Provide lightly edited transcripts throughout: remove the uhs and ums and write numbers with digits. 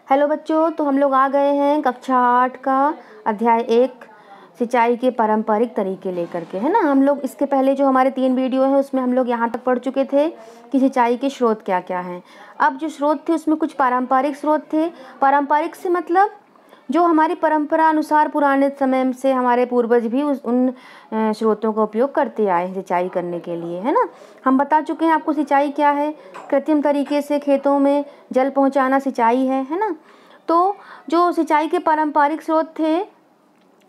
Hello बच्चों, तो हम लोग आ गए हैं कक्षा 8 का अध्याय 1 सिंचाई के पारंपरिक तरीके लेकर के, है ना। हम लोग इसके पहले जो हमारे 3 वीडियो हैं उसमें हम लोग यहाँ तक पढ़ चुके थे कि सिंचाई के स्रोत क्या क्या हैं। अब जो स्रोत थे उसमें कुछ पारंपरिक स्रोत थे। पारंपरिक से मतलब जो हमारी परंपरा अनुसार पुराने समय से हमारे पूर्वज भी उन स्रोतों का उपयोग करते आए हैं सिंचाई करने के लिए, है ना। हम बता चुके हैं आपको सिंचाई क्या है। कृत्रिम तरीके से खेतों में जल पहुंचाना सिंचाई है ना। तो जो सिंचाई के पारंपरिक स्रोत थे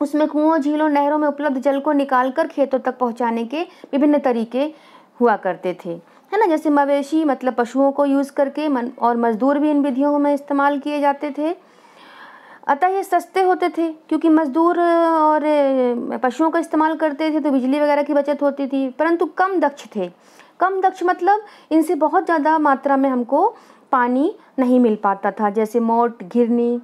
उसमें कुओं, झीलों, नहरों में उपलब्ध जल को निकालकर खेतों तक पहुंचाने के विभिन्न तरीके हुआ करते थे, है ना। जैसे मवेशी मतलब पशुओं को यूज़ करके और मजदूर भी इन विधियों में इस्तेमाल किए जाते थे। अतः ये सस्ते होते थे क्योंकि मजदूर और पशुओं का इस्तेमाल करते थे तो बिजली वगैरह की बचत होती थी, परंतु कम दक्ष थे। कम दक्ष मतलब इनसे बहुत ज़्यादा मात्रा में हमको पानी नहीं मिल पाता था। जैसे मोट, घिरनी,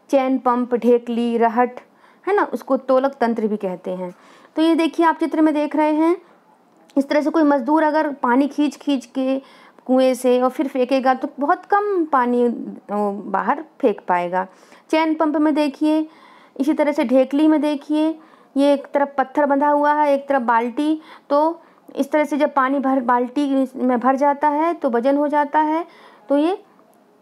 चैन पंप, ढेकली, रहट, है ना, उसको तोलक तंत्र भी कहते हैं। तो ये देखिए आप चित्र में देख रहे हैं, इस तरह से कोई मजदूर अगर पानी खींच के कुएं से और फिर फेंकेगा तो बहुत कम पानी बाहर फेंक पाएगा। चैन पंप में देखिए, इसी तरह से ढेकली में देखिए, ये एक तरफ पत्थर बंधा हुआ है, एक तरफ बाल्टी। तो इस तरह से जब पानी बाल्टी में भर जाता है तो वजन हो जाता है, तो ये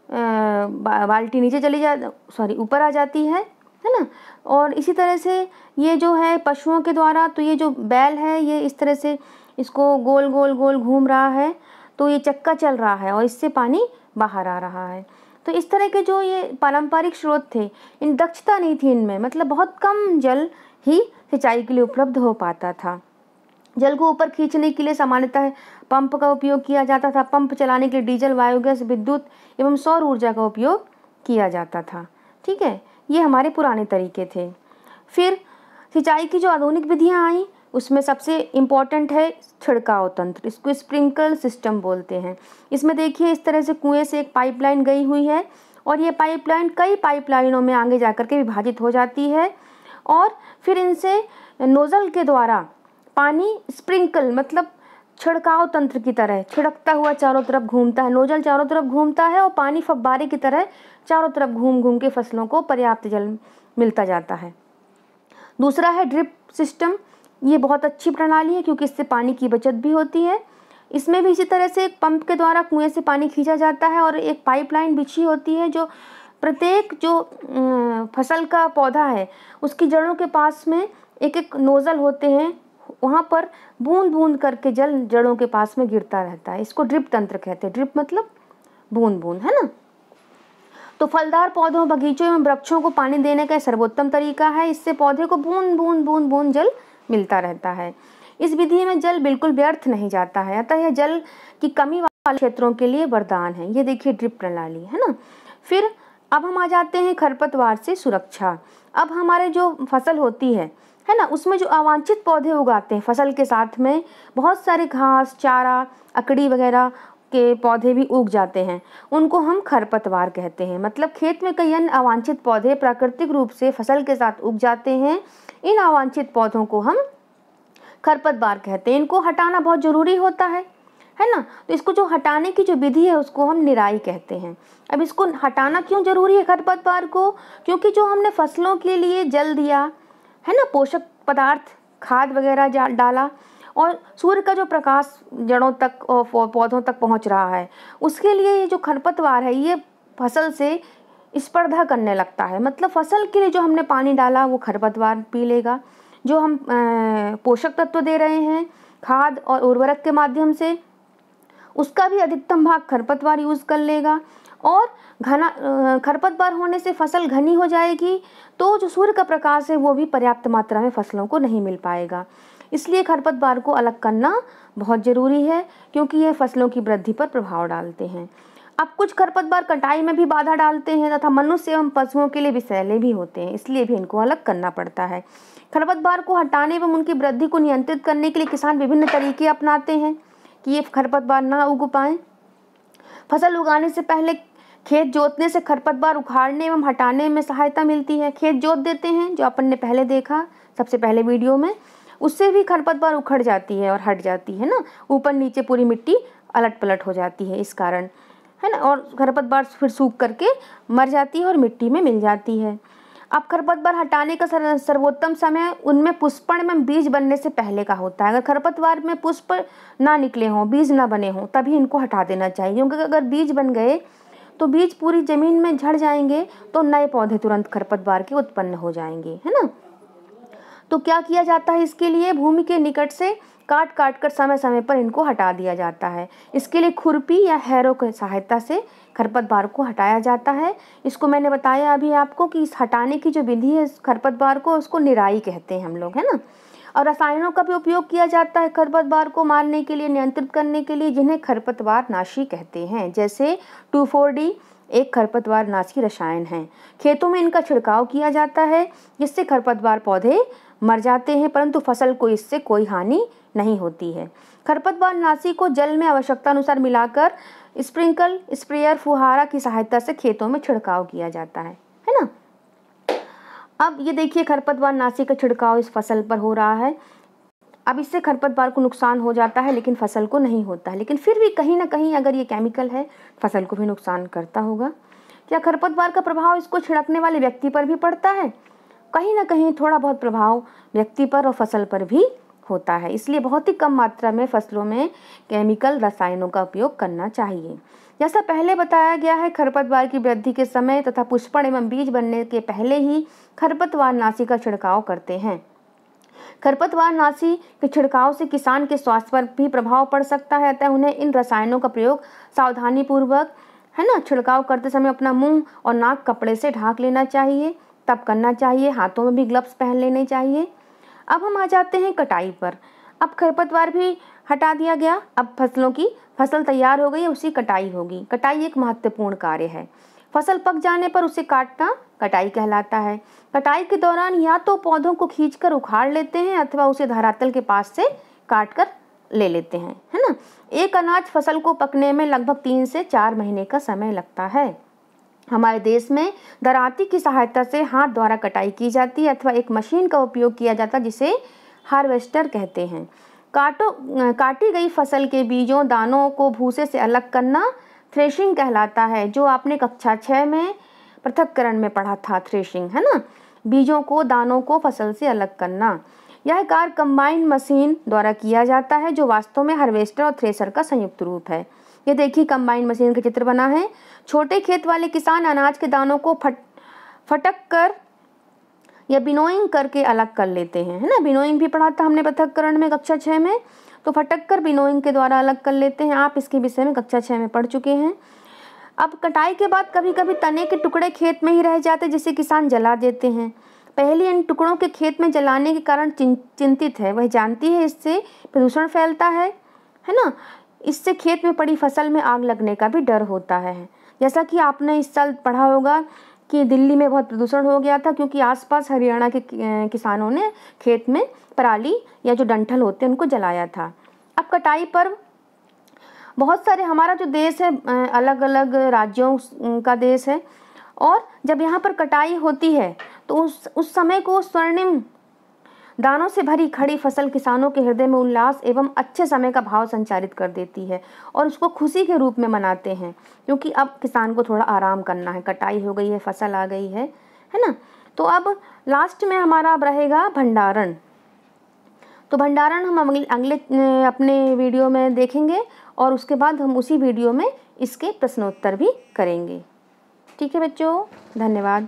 बाल्टी नीचे ऊपर आ जाती है ना। और इसी तरह से ये जो है पशुओं के द्वारा, तो ये जो बैल है ये इस तरह से इसको गोल गोल गोल घूम रहा है, तो ये चक्का चल रहा है और इससे पानी बाहर आ रहा है। तो इस तरह के जो ये पारंपरिक स्रोत थे, इन दक्षता नहीं थी इनमें, मतलब बहुत कम जल ही सिंचाई के लिए उपलब्ध हो पाता था। जल को ऊपर खींचने के लिए सामान्यतः पंप का उपयोग किया जाता था। पंप चलाने के लिए डीजल, बायोगैस, विद्युत एवं सौर ऊर्जा का उपयोग किया जाता था। ठीक है, ये हमारे पुराने तरीके थे। फिर सिंचाई की जो आधुनिक विधियाँ आई उसमें सबसे इम्पॉर्टेंट है छिड़काव तंत्र, इसको स्प्रिंकलर सिस्टम बोलते हैं। इसमें देखिए इस तरह से कुएं से एक पाइपलाइन गई हुई है और ये पाइपलाइन कई पाइपलाइनों में आगे जाकर के विभाजित हो जाती है और फिर इनसे नोजल के द्वारा पानी स्प्रिंकल मतलब छिड़काव तंत्र की तरह छिड़कता हुआ चारों तरफ घूमता है। नोजल चारों तरफ घूमता है और पानी फव्वारे की तरह चारों तरफ घूम घूम के फसलों को पर्याप्त जल मिलता जाता है। दूसरा है ड्रिप सिस्टम। ये बहुत अच्छी प्रणाली है क्योंकि इससे पानी की बचत भी होती है। इसमें भी इसी तरह से एक पंप के द्वारा कुएं से पानी खींचा जाता है और एक पाइपलाइन बिछी होती है जो प्रत्येक जो फसल का पौधा है उसकी जड़ों के पास में एक एक नोजल होते हैं, वहाँ पर बूंद बूंद करके जल जड़ों के पास में गिरता रहता है। इसको ड्रिप तंत्र कहते हैं। ड्रिप मतलब बूंद बूंद, है ना। तो फलदार पौधों, बगीचों एवं वृक्षों को पानी देने का सर्वोत्तम तरीका है। इससे पौधे को बूंद बूंद बूंद बूंद जल मिलता रहता है। इस विधि में जल बिल्कुल व्यर्थ नहीं जाता है, अतः यह जल की कमी वाले क्षेत्रों के लिए वरदान है। ये देखिए ड्रिप प्रणाली, है ना। फिर अब हम आ जाते हैं खरपतवार से सुरक्षा। अब हमारे जो फसल होती है ना, उसमें जो अवांछित पौधे उगाते हैं फसल के साथ में बहुत सारे घास, चारा, अकड़ी वगैरह के पौधे भी उग जाते हैं, उनको हम खरपतवार कहते हैं। मतलब खेत में कई अन्य अवांछित पौधे प्राकृतिक रूप से फसल के साथ उग जाते हैं, इन अवांछित पौधों को हम खरपतवार कहते हैं। इनको हटाना बहुत जरूरी होता है ना। तो इसको जो हटाने की जो विधि है उसको हम निराई कहते हैं। अब इसको हटाना क्यों जरूरी है खरपतवार को? क्योंकि जो हमने फसलों के लिए जल दिया है ना, पोषक पदार्थ, खाद वगैरह डाला और सूर्य का जो प्रकाश जड़ों तक और पौधों तक पहुंच रहा है, उसके लिए ये जो खरपतवार है ये फसल से स्पर्धा करने लगता है। मतलब फसल के लिए जो हमने पानी डाला वो खरपतवार पी लेगा। जो हम पोषक तत्व दे रहे हैं खाद और उर्वरक के माध्यम से, उसका भी अधिकतम भाग खरपतवार यूज़ कर लेगा। और घना खरपतवार होने से फसल घनी हो जाएगी, तो जो सूर्य का प्रकाश है वो भी पर्याप्त मात्रा में फसलों को नहीं मिल पाएगा। इसलिए खरपतवार को अलग करना बहुत ज़रूरी है क्योंकि यह फसलों की वृद्धि पर प्रभाव डालते हैं। अब कुछ खरपतवार कटाई में भी बाधा डालते हैं तथा मनुष्य एवं पशुओं के लिए विषैले भी होते हैं, इसलिए भी इनको अलग करना पड़ता है। खरपतवार को हटाने एवं उनकी वृद्धि को नियंत्रित करने के लिए किसान विभिन्न तरीके अपनाते हैं कि ये खरपतवार ना उग पाएँ। फसल उगाने से पहले खेत जोतने से खरपतवार उखाड़ने एवं हटाने में सहायता मिलती है। खेत जोत देते हैं, जो अपन ने पहले देखा सबसे पहले वीडियो में, उससे भी खरपतवार उखड़ जाती है और हट जाती है ना, ऊपर नीचे पूरी मिट्टी अलट पलट हो जाती है इस कारण। है ना, और खरपतवार फिर सूख करके मर जाती है और मिट्टी में मिल जाती है। अब खरपतवार हटाने का सर्वोत्तम समय उनमें पुष्पण में बीज बनने से पहले का होता है। अगर खरपतवार में पुष्प ना निकले हों, बीज ना बने हों, तभी इनको हटा देना चाहिए, क्योंकि अगर बीज बन गए तो बीज पूरी ज़मीन में झड़ जाएंगे तो नए पौधे तुरंत खरपतवार के उत्पन्न हो जाएंगे, है ना। तो क्या किया जाता है इसके लिए, भूमि के निकट से काट काट कर समय समय पर इनको हटा दिया जाता है। इसके लिए खुरपी या हैरो की सहायता से खरपतवार को हटाया जाता है। इसको मैंने बताया अभी आपको कि इस हटाने की जो विधि है खरपतवार को, उसको निराई कहते हैं हम लोग, है ना। और रसायनों का भी उपयोग किया जाता है खरपतवार को मारने के लिए, नियंत्रित करने के लिए, जिन्हें खरपतवार नाशी कहते हैं। जैसे 2,4-D एक खरपतवार नाशी रसायन है। खेतों में इनका छिड़काव किया जाता है, जिससे खरपतवार पौधे मर जाते हैं, परंतु फसल को इससे कोई हानि नहीं होती है। खरपतवार नाशी को जल में आवश्यकता अनुसार मिलाकर स्प्रिंकल स्प्रेयर फुहारा की सहायता से खेतों में छिड़काव किया जाता है ना। अब ये देखिए खरपतवार नाशी का छिड़काव इस फसल पर हो रहा है। अब इससे खरपतवार को नुकसान हो जाता है लेकिन फसल को नहीं होता है, लेकिन फिर भी कहीं ना कहीं अगर ये केमिकल है फसल को भी नुकसान करता होगा। क्या खरपतवार का प्रभाव इसको छिड़कने वाले व्यक्ति पर भी पड़ता है? कहीं ना कहीं थोड़ा बहुत प्रभाव व्यक्ति पर और फसल पर भी होता है, इसलिए बहुत ही कम मात्रा में फसलों में केमिकल रसायनों का उपयोग करना चाहिए। जैसा पहले बताया गया है, खरपतवार की वृद्धि के समय तथा पुष्पण एवं बीज बनने के पहले ही खरपतवार नाशी का छिड़काव करते हैं। खरपतवार नाशी के छिड़काव से किसान के स्वास्थ्य पर भी प्रभाव पड़ सकता है, अतः उन्हें इन रसायनों का प्रयोग सावधानी पूर्वक, है ना, छिड़काव करते समय अपना मुंह और नाक कपड़े से ढांक लेना चाहिए, तब करना चाहिए। हाथों में भी ग्लव्स पहन लेने चाहिए। अब हम आ जाते हैं कटाई पर। अब खरपतवार भी हटा दिया गया, अब फसल तैयार हो गई है, उसकी कटाई होगी। कटाई एक महत्वपूर्ण कार्य है। फसल पक जाने पर उसे काटना कटाई कहलाता है। कटाई के दौरान या तो पौधों को खींचकर उखाड़ लेते हैं अथवा उसे धरातल के पास से काट कर ले लेते हैं, है ना। एक अनाज फसल को पकने में लगभग 3 से 4 महीने का समय लगता है। हमारे देश में दराती की सहायता से हाथ द्वारा कटाई की जाती है अथवा एक मशीन का उपयोग किया जाता है जिसे हार्वेस्टर कहते हैं। काटी गई फसल के बीजों दानों को भूसे से अलग करना थ्रेशिंग कहलाता है, जो आपने कक्षा 6 में पृथक्करण में पढ़ा था, थ्रेशिंग, है ना। बीजों को दानों को फसल से अलग करना। यह कार्य कंबाइन मशीन द्वारा किया जाता है, जो वास्तव में हार्वेस्टर और थ्रेशर का संयुक्त रूप है। ये देखिए कंबाइन मशीन का चित्र बना है। छोटे खेत वाले किसान अनाज के दानों को फटक कर या बिनोइंग करके अलग कर लेते हैं, है ना। बिनोइंग भी पढ़ा था हमने पृथक्करण में कक्षा 6 में, तो फटक कर बिनोइंग के द्वारा अलग कर लेते हैं। आप इसके विषय में कक्षा 6 में पढ़ चुके हैं। अब कटाई के बाद कभी कभी तने के टुकड़े खेत में ही रह जाते, जिसे किसान जला देते हैं। पहले इन टुकड़ों के खेत में जलाने के कारण चिंतित है, वह जानती है इससे प्रदूषण फैलता है ना। इससे खेत में पड़ी फसल में आग लगने का भी डर होता है। जैसा कि आपने इस साल पढ़ा होगा कि दिल्ली में बहुत प्रदूषण हो गया था, क्योंकि आसपास हरियाणा के किसानों ने खेत में पराली या जो डंठल होते हैं उनको जलाया था। अब कटाई पर बहुत सारे, हमारा जो देश है अलग अलग राज्यों का देश है, और जब यहाँ पर कटाई होती है तो उस समय को स्वर्णिम दानों से भरी खड़ी फसल किसानों के हृदय में उल्लास एवं अच्छे समय का भाव संचारित कर देती है और उसको खुशी के रूप में मनाते हैं, क्योंकि अब किसान को थोड़ा आराम करना है, कटाई हो गई है, फसल आ गई है ना। तो अब लास्ट में हमारा अब रहेगा भंडारण। तो भंडारण हम अगले अपने वीडियो में देखेंगे और उसके बाद हम उसी वीडियो में इसके प्रश्नोत्तर भी करेंगे। ठीक है बच्चों, धन्यवाद।